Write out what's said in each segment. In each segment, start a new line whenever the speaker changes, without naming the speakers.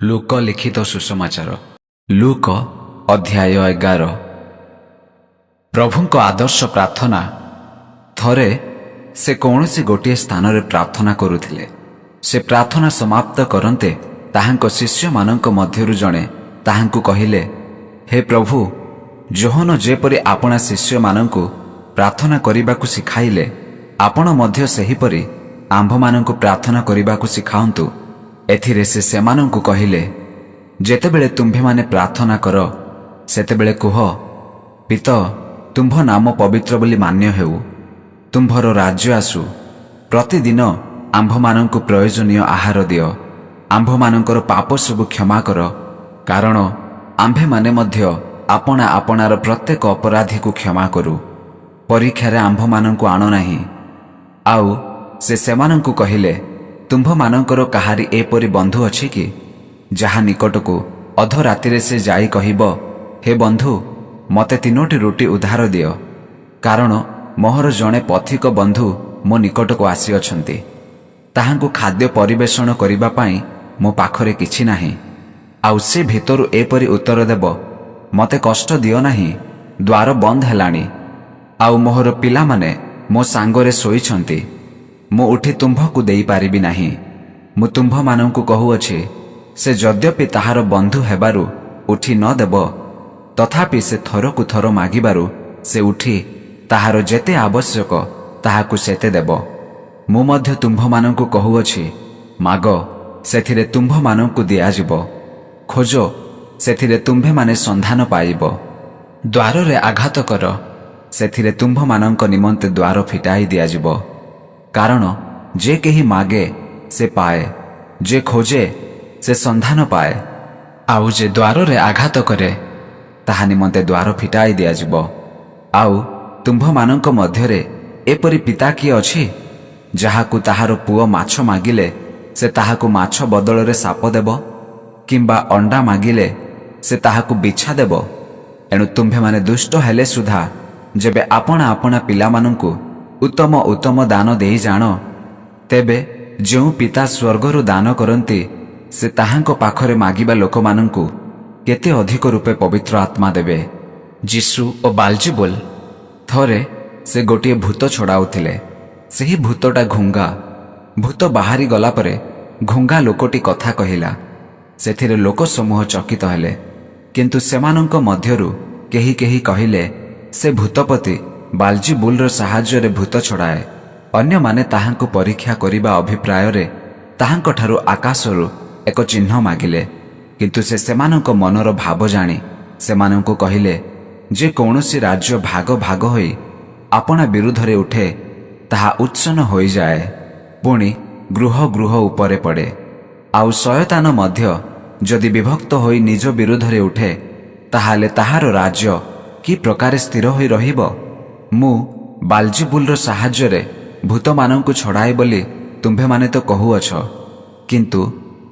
Look लिखित सुसमाचार look अध्याय 11। प्रभुଙ୍କ आदर्श प्रार्थना। थरे से कौनसी गोटे स्थान रे प्रार्थना करुथिले। से प्रार्थना समाप्त करन्ते ताहांको शिष्य मानक मध्यरु जणे ताहांको कहिले, हे प्रभु, जोहन जेपरि आपणा शिष्य मानकु प्रार्थना करिबाकु सिखाइले, आपण मध्य सेहिपरि आंभ मानकु प्रार्थना करिबाकु सिखाउंतु। एथिरे से सेमानंकु कहिले, जेतेबेले तुम्भे माने प्रार्थना कर सेतेबेले कुह, पित तुम्भ नाम पवित्र बोली मान्य हेउ, तुम्भर राज्य आसु, प्रतिदिन आंभ मानंकु प्रयोजनीय आहार दियो, आंभ मानंकर पाप सबु क्षमा कर, कारण आंभे माने मध्य आपणा आपणार प्रत्येक अपराधी को क्षमा करू, परीक्षारे आंभ मानंकु आण नाही। आउ से सेमानंकु कहिले, तुम्भ मानंकर काहारी एपरि बंधु अछि कि जहा निकटकु अधरातिरे से जाई कहिबो, हे बंधु, मते 3टी रोटी उधार दियो, कारण मोहर जणे पथिक बंधु मो निकटकु आसी अछंती, ताहांकु खाद्य परिवेषण करिबा पई मो पाखरे किछि नाही। आउ से भितरु एपरि उत्तर देबो, मते कष्ट दियो नाही, द्वार बंद हेलाणी, आउ मोहर पिला माने मो सांगरे सोईछंती, मु उठी तुम्भकु देई पारिबि नाही। मु तुम्भ मानंकु कहुअछि, से यद्यपि ताहार बंधु हेबारु उठी न देब, तथापि से थरकु थर मागिबारु से उठी ताहार जेते आवश्यक ताहाकु सेते देब। मु मध्य तुम्भ मानंकु कहुअछि, माग, सेथिरे तुम्भ मानंकु दियाजिबो, खोजो, सेथिरे तुम्भे माने संधान पाइबो, द्वार रे आघात कर, सेथिरे तुम्भ मानंक निमंते द्वार फिटाई दियाजिबो। कारण जे केही मागे से पाए, जे खोजे से संधान पाए, आउ जे द्वार रे आघात करे ताहा निमंते द्वार फिटाई दियाजिबो। आउ तुम्भ मानंक मध्यरे एपरि पिता किए अछि, जाहाकु ताहार पुओ माछ मागिले से ताहाकु माछ बदଳରେ साप देब, किंबा अंडा मागिले से ताहाकु बिछा देब। एणु तुम्भे माने दुष्ट हेले सुधा जेबे आपणा आपणा पिला मानंकु उत्तम उत्तम दान देई जाण, तेबे जो पिता स्वर्गरु दान करन्ति से ताहांको पाखरे मागिबा लोक मानंकु केते अधिक रूपे पवित्र आत्मा देबे। जीसु ओ बालजिबुल थरे से गोटे भूत छड़ाउथिले। सेही भूतटा घुंगा। भूत बाहारी गला परे घुंगा लोकटी कथा कहिला। सेथिरे लोक समूह चकित हेले, किंतु सेमानंक मध्यरु केही केही कहिले, से भूतपति बालजिबुलर साहाଯ୍ୟରେ भूत छड़ाए। अन्य माने ताहांको परीक्षा करिबा अभिप्रायरे ताहांको ठारू आकाशरु एक चिन्ह मागिले, किंतु से सेमानंको मनर भाव जानी सेमानंको कहिले, जे कौनसी राज्य भाग भाग होई आपणा विरुद्धरे उठे ताहा उत्सन्न होई जाए, पुणी गृह गृह उपरे पड़े। आउ शयतान मध्य जदि विभक्त होई निज विरुद्धरे उठे, ताहाले ताहार राज्य कि प्रकारे स्थिर होई रहिबो। मु बालजिबुलर साहाଯ୍ୟରେ भूत मानंकु छड़ाए बोली तुम्भे माने तो कहुअछ, किंतु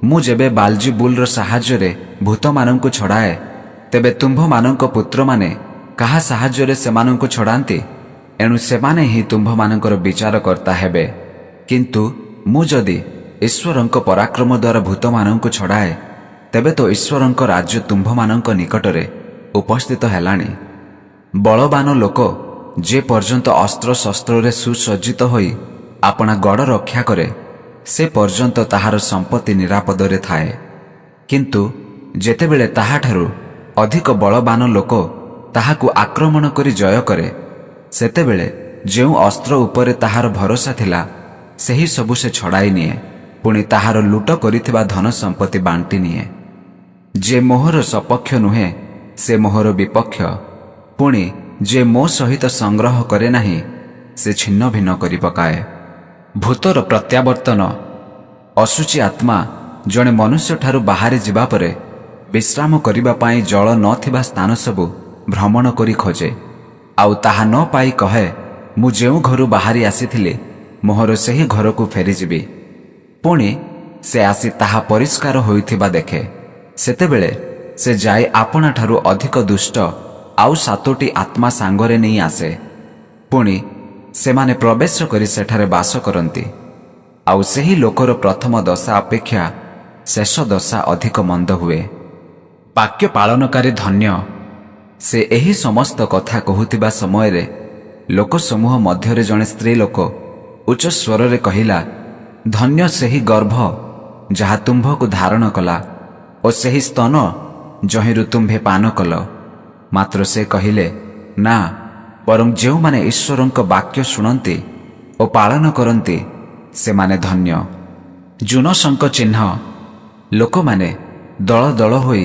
मु जेबे बालजिबुलर साहाଯ୍ୟରେ भूत मानंकु छड़ाए, तेबे तुम्भ मानंक पुत्र माने काहा साहाଯ୍ୟରେ सेमानंकु छड़ांती, एणु सेमाने ही तुम्भ मानंकर विचार करता हेबे। किंतु मु जदि ईश्वरंक पराक्रम द्वारा भूत मानंकु छड़ाए, तेबे तो ईश्वरंक राज्य तुम्भ मानंक निकटरे उपस्थित हेलाणी। बलवान लोक जे पर्यंत अस्त्र शस्त्र रे सुसज्जित होई आपणा गड़ रक्षा करे, से पर्यंत ताहार संपत्ति निरापद रे थाए, किंतु जेतेबेले ताहाठारू अधिक बलवान लोक ताहाकु आक्रमण करी जय करे, सेतेबेले जेउ अस्त्र उपरे ताहार भरोसा थिला सेही सबु से छड़ाई निए, पुणी ताहार लूट करिथिबा धन संपत्ति बांटी निए। जे मोहर सपक्ष नुहे से मोहर विपक्ष, पुणी जे मो सहित संग्रह करे नाही से छिन्न भिन्न करि पकाए। भूतर प्रत्यावर्तन। असुचि आत्मा जणे मनुष्य ठारू बाहरी जिबा परे विश्राम करिबा पाई जल नथिबा स्थान सबु भ्रमण करी खोजे, आउ ताहा न पाई कहे, मु जेउ घरु बाहरी आसीथिले मोहर सेही घरकु फेरी जिबी। पुणी से आसी ताहा परिष्कार होइथिबा देखे, सेतेबेले से जाई आपणा ठारू अधिक दुष्ट आउ 7टी आत्मा सांगरे नहीं आसे, पुणी सेमाने प्रवेश करी सेठारे बास करंती। आउ सेही लोकर प्रथम दशा अपेक्षा ଶେଷ ଦଶା ଅଧିକ ମନ୍ଦ ହୁଏ। ବାକ୍ୟ ପାଳନକାରୀ ଧନ୍ୟ। ସେ ଏହି ସମସ୍ତ କଥା କହୁଥିବା ସମୟରେ ଲୋକସମୂହ ମଧ୍ୟରେ ଜଣେ ସ୍ତ୍ରୀ ଲୋକ ଉଚ୍ଚ ସ୍ୱରରେ କହିଲା, ଧନ୍ୟ ସେହି ଗର୍ଭ ଯାହା ତୁମ୍ଭକୁ ଧାରଣ କଲା ଓ ସେହି ସ୍ତନ ଯହିଁରୁ ତୁମ୍ଭେ ପାନ କଲ। ମାତ୍ର ସେ କହିଲେ, ନା, ବରଂ ଯେଉଁମାନେ ଈଶ୍ୱରଙ୍କ ବାକ୍ୟ ଶୁଣନ୍ତି ଓ ପାଳନ କରନ୍ତି ସେମାନେ ଧନ୍ୟ। ଜୁନସଙ୍କ ଚିହ୍ନ। ଲୋକମାନେ ଦଳ ଦଳ ହୋଇ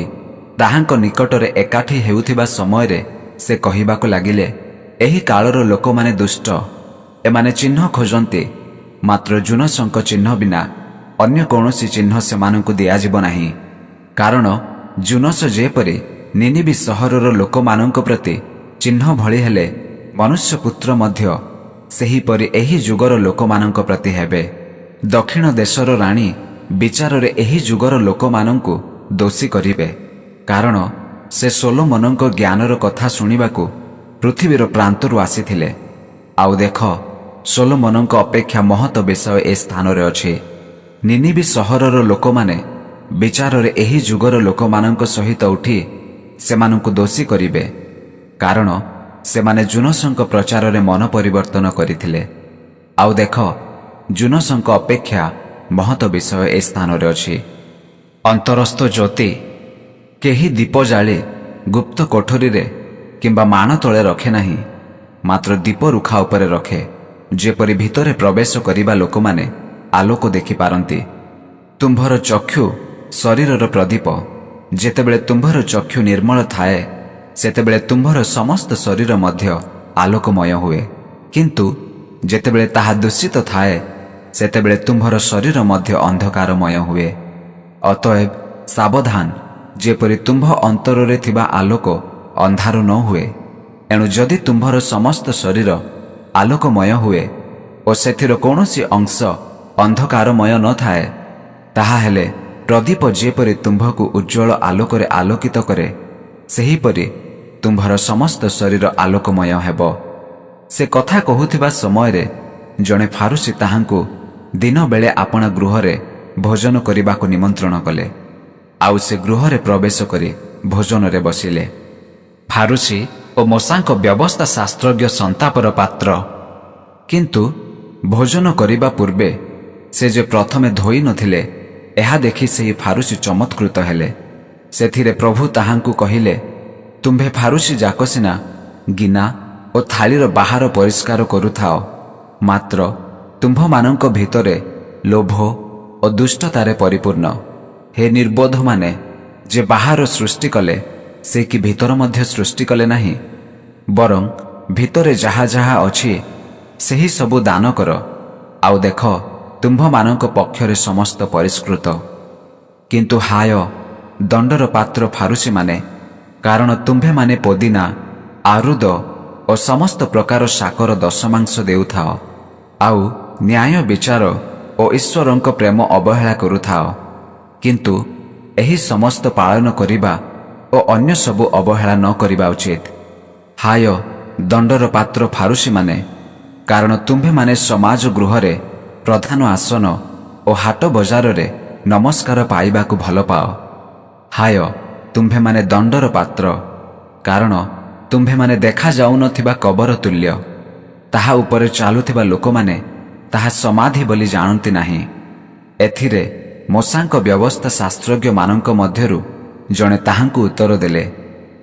ତାହାଙ୍କ ନିକଟରେ ଏକାଠି ହେଉଥିବା ସମୟରେ ସେ କହିବାକୁ ଲାଗିଲେ, ଏହି କାଳର ଲୋକମାନେ ଦୁଷ୍ଟ, ଏମାନେ ଚିହ୍ନ ଖୋଜନ୍ତି, ମାତ୍ର ଜୁନସଙ୍କ ଚିହ୍ନ ବିନା ଅନ୍ୟ କୌଣସି ଚିହ୍ନ ସେମାନଙ୍କୁ ଦିଆଯିବ ନାହିଁ। କାରଣ ଜୁନସ ଯେପରି ନିନିବି ସହରର ଲୋକମାନଙ୍କ ପ୍ରତି ଚିହ୍ନ ଭଳି ହେଲେ, ମନୁଷ୍ୟପୁତ୍ର ମଧ୍ୟ ସେହିପରି ଏହି ଯୁଗର ଲୋକମାନଙ୍କ ପ୍ରତି ହେବେ। ଦକ୍ଷିଣ ଦେଶର ରାଣୀ ବିଚାରରେ ଏହି ଯୁଗର ଲୋକମାନଙ୍କୁ ଦୋଷୀ କରିବେ, କାରଣ ସେ ସୋଲୋମନଙ୍କ ଜ୍ଞାନର କଥା ଶୁଣିବାକୁ ପୃଥିବୀର ପ୍ରାନ୍ତରୁ ଆସିଥିଲେ। ଆଉ ଦେଖ, ସୋଲୋମନଙ୍କ ଅପେକ୍ଷା ମହତ ବିଷୟ ଏ ସ୍ଥାନରେ ଅଛି। ନିନିବି ସହରର ଲୋକମାନେ ବିଚାରରେ ଏହି ଯୁଗର ଲୋକମାନଙ୍କ ସହିତ ଉଠି ସେମାନଙ୍କୁ ଦୋଷୀ କରିବେ, କାରଣ ସେମାନେ ଜୁନସଙ୍କ ପ୍ରଚାରରେ ମନ ପରିବର୍ତ୍ତନ କରିଥିଲେ। ଆଉ ଦେଖ, ଜୁନସଙ୍କ ଅପେକ୍ଷା ମହତ ବିଷୟ ଏ ସ୍ଥାନରେ ଅଛି। ଅନ୍ତରସ୍ଥ ଜ୍ୟୋତି। କେହି ଦୀପ ଜାଳି ଗୁପ୍ତ କୋଠରୀରେ କିମ୍ବା ମାଣ ତଳେ ରଖେ ନାହିଁ, ମାତ୍ର ଦୀପ ରୁଖା ଉପରେ ରଖେ, ଯେପରି ଭିତରେ ପ୍ରବେଶ କରିବା ଲୋକମାନେ ଆଲୋକ ଦେଖିପାରନ୍ତି। ତୁମ୍ଭର ଚକ୍ଷୁ ଶରୀରର ପ୍ରଦୀପ। ଯେତେବେଳେ ତୁମ୍ଭର ଚକ୍ଷୁ ନିର୍ମଳ ଥାଏ, ସେତେବେଳେ ତୁମ୍ଭର ସମସ୍ତ ଶରୀର ମଧ୍ୟ ଆଲୋକମୟ ହୁଏ। କିନ୍ତୁ ଯେତେବେଳେ ତାହା ଦୂଷିତ ଥାଏ, ସେତେବେଳେ ତୁମ୍ଭର ଶରୀର ମଧ୍ୟ ଅନ୍ଧକାରମୟ ହୁଏ। ଅତଏବ ସାବଧାନ, ଯେପରି ତୁମ୍ଭ ଅନ୍ତରରେ ଥିବା ଆଲୋକ ଅନ୍ଧାର ନ ହୁଏ। ଏଣୁ ଯଦି ତୁମ୍ଭର ସମସ୍ତ ଶରୀର ଆଲୋକମୟ ହୁଏ ଓ ସେଥିର କୌଣସି ଅଂଶ ଅନ୍ଧକାରମୟ ନଥାଏ, ତାହାହେଲେ ପ୍ରଦୀପ ଯେପରି ତୁମ୍ଭକୁ ଉଜ୍ଜ୍ୱଳ ଆଲୋକରେ ଆଲୋକିତ କରେ, ସେହିପରି ତୁମ୍ଭର ସମସ୍ତ ଶରୀର ଆଲୋକମୟ ହେବ। ସେ କଥା କହୁଥିବା ସମୟରେ ଜଣେ ଫାରୁସୀ ତାହାଙ୍କୁ ଦିନ ବେଳେ ଆପଣା ଗୃହରେ ଭୋଜନ କରିବାକୁ ନିମନ୍ତ୍ରଣ କଲେ। ଆଉ ସେ ଗୃହରେ ପ୍ରବେଶ କରି ଭୋଜନରେ ବସିଲେ। ଫାରୁସୀ ଓ ମୋଶାଙ୍କ ବ୍ୟବସ୍ଥା ଶାସ୍ତ୍ରଜ୍ଞ ସନ୍ତାପର ପାତ୍ର। କିନ୍ତୁ ଭୋଜନ କରିବା ପୂର୍ବେ ସେ ଯେ ପ୍ରଥମେ ଧୋଇ ନଥିଲେ, ଏହା ଦେଖି ସେହି ଫାରୁସୀ ଚମତ୍କୃତ ହେଲେ। ସେଥିରେ ପ୍ରଭୁ ତାହାଙ୍କୁ କହିଲେ, ତୁମ୍ଭେ ଫାରୁସୀ ଯାକ ସିନା ଗିନା ଓ ଥାଳିର ବାହାର ପରିଷ୍କାର କରୁଥାଅ, ମାତ୍ର ତୁମ୍ଭମାନଙ୍କ ଭିତରେ ଲୋଭ ଓ ଦୁଷ୍ଟତାରେ ପରିପୂର୍ଣ୍ଣ। ହେ ନିର୍ବୋଧମାନେ, ଯେ ବାହାର ସୃଷ୍ଟି କଲେ, ସେ କି ଭିତର ମଧ୍ୟ ସୃଷ୍ଟି କଲେ ନାହିଁ? ବରଂ ଭିତରେ ଯାହା ଯାହା ଅଛି ସେହି ସବୁ ଦାନ କର। ଆଉ ଦେଖ, ତୁମ୍ଭମାନଙ୍କ ପକ୍ଷରେ ସମସ୍ତ ପରିଷ୍କୃତ। କିନ୍ତୁ ହାୟ ଦଣ୍ଡର ପାତ୍ର ଫାରୁସୀମାନେ, କାରଣ ତୁମ୍ଭେମାନେ ପୋଦିନା, ଆରୁଦ ଓ ସମସ୍ତ ପ୍ରକାର ଶାକର ଦଶମାଂଶ ଦେଉଥାଅ, ଆଉ ନ୍ୟାୟ ବିଚାର ଓ ଈଶ୍ୱରଙ୍କ ପ୍ରେମ ଅବହେଳା କରୁଥାଅ। କିନ୍ତୁ ଏହି ସମସ୍ତ ପାଳନ କରିବା ଓ ଅନ୍ୟ ସବୁ ଅବହେଳା ନ କରିବା ଉଚିତ। ହାୟ ଦଣ୍ଡର ପାତ୍ର ଫାରୁସୀମାନେ, କାରଣ ତୁମ୍ଭେମାନେ ସମାଜ ଗୃହରେ ପ୍ରଧାନ ଆସନ ଓ ହାଟ ବଜାରରେ ନମସ୍କାର ପାଇବାକୁ ଭଲ ପାଅ। ହାୟ ତୁମ୍ଭେମାନେ ଦଣ୍ଡର ପାତ୍ର, କାରଣ ତୁମ୍ଭେମାନେ ଦେଖାଯାଉନଥିବା କବର ତୁଲ୍ୟ। ତାହା ଉପରେ ଚାଲୁଥିବା ଲୋକମାନେ ତାହା ସମାଧି ବୋଲି ଜାଣନ୍ତି ନାହିଁ। ଏଥିରେ ମୋଶାଙ୍କ ବ୍ୟବସ୍ଥା ଶାସ୍ତ୍ରଜ୍ଞମାନଙ୍କ ମଧ୍ୟରୁ ଜଣେ ତାହାଙ୍କୁ ଉତ୍ତର ଦେଲେ,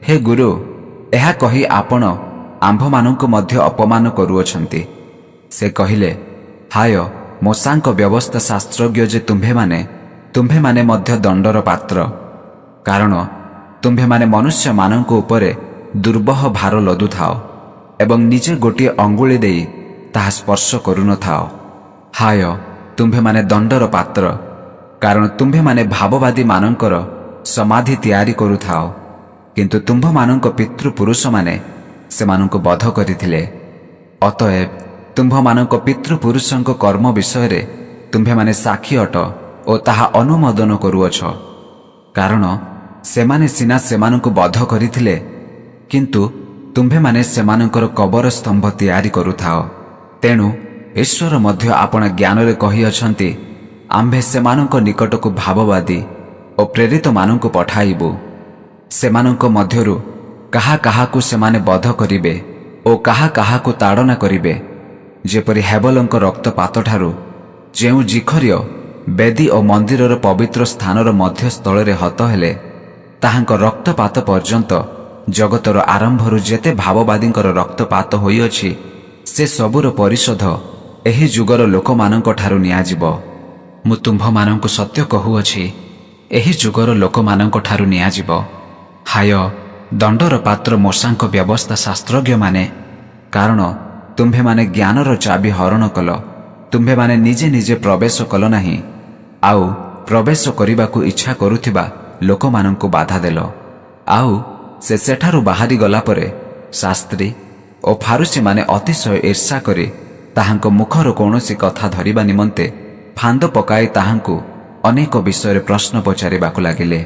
ହେ ଗୁରୁ, ଏହା କହି ଆପଣ ଆମ୍ଭମାନଙ୍କୁ ମଧ୍ୟ ଅପମାନ କରୁଅଛନ୍ତି। ସେ କହିଲେ, ହାୟ ମୋଶାଙ୍କ ବ୍ୟବସ୍ଥା ଶାସ୍ତ୍ରଜ୍ଞ ଯେ ତୁମ୍ଭେମାନେ ମଧ୍ୟ ଦଣ୍ଡର ପାତ୍ର, କାରଣ ତୁମ୍ଭେମାନେ ମନୁଷ୍ୟମାନଙ୍କ ଉପରେ ଦୁର୍ବହ ଭାର ଲଦୁଥାଅ ଏବଂ ନିଜେ ଗୋଟିଏ ଅଙ୍ଗୁଳି ଦେଇ ତାହା ସ୍ପର୍ଶ କରୁନଥାଅ। ହାୟ ତୁମ୍ଭେମାନେ ଦଣ୍ଡର ପାତ୍ର, କାରଣ ତୁମ୍ଭେମାନେ ଭାବବାଦୀମାନଙ୍କର ସମାଧି ତିଆରି କରୁଥାଅ, କିନ୍ତୁ ତୁମ୍ଭମାନଙ୍କ ପିତୃପୁରୁଷମାନେ ସେମାନଙ୍କୁ ବଧ କରିଥିଲେ। ଅତଏବ ତୁମ୍ଭମାନଙ୍କ ପିତୃପୁରୁଷଙ୍କ କର୍ମ ବିଷୟରେ ତୁମ୍ଭେମାନେ ସାକ୍ଷୀ ଅଟ ଓ ତାହା ଅନୁମୋଦନ କରୁଅଛ। କାରଣ ସେମାନେ ସିନା ସେମାନଙ୍କୁ ବଧ କରିଥିଲେ, କିନ୍ତୁ ତୁମ୍ଭେମାନେ ସେମାନଙ୍କର କବର ସ୍ତମ୍ଭ ତିଆରି କରୁଥାଅ। ତେଣୁ ଈଶ୍ୱର ମଧ୍ୟ ଆପଣା ଜ୍ଞାନରେ କହିଅଛନ୍ତି, आम्भे सेमानंक निकटकु भाववादी और प्रेरित मानंकु पठाइबु। सेमानंक मध्यरु काहा काहाकु सेमाने बध करिबे ओ काहा काहाकु ताड़ना करिबे, जेपरि हेबलंक रक्तपात ठारू जेउ जिखर्य बेदी और मंदिरर पवित्र स्थानर मध्यस्थल हत हेले ताहांक रक्तपात पर्यंत जगतर आरंभरु जेते भाववादींकर रक्तपात होइअछि से सबुर परिशोध एही जुगर लोकमानंक ठारू नियाजिबो। मु तुम्भमानंकु सत्य कहुअछि, एही जुगर लोकमानंक ठारू नियाजिबो। हाय दंडर पात्र मोशांक व्यवस्था शास्त्रज्ञ माने, कारण तुम्भे माने ज्ञानर चाबी हरण कल, तुम्भे माने निजे निजे प्रवेश कल नाही, आउ प्रवेश करिबाकु इच्छा करुथिबा लोकमानंकु बाधा देल। आउ से सेठारु बाहारी गला परे शास्त्री और फारुसी माने अतिशय ईर्षा करी ताहांक मुखर कौनसी कथा धरिबा निमंते फांद पकाई ताहांकु अनेक विषय प्रश्न पचारिबाकु लागिले।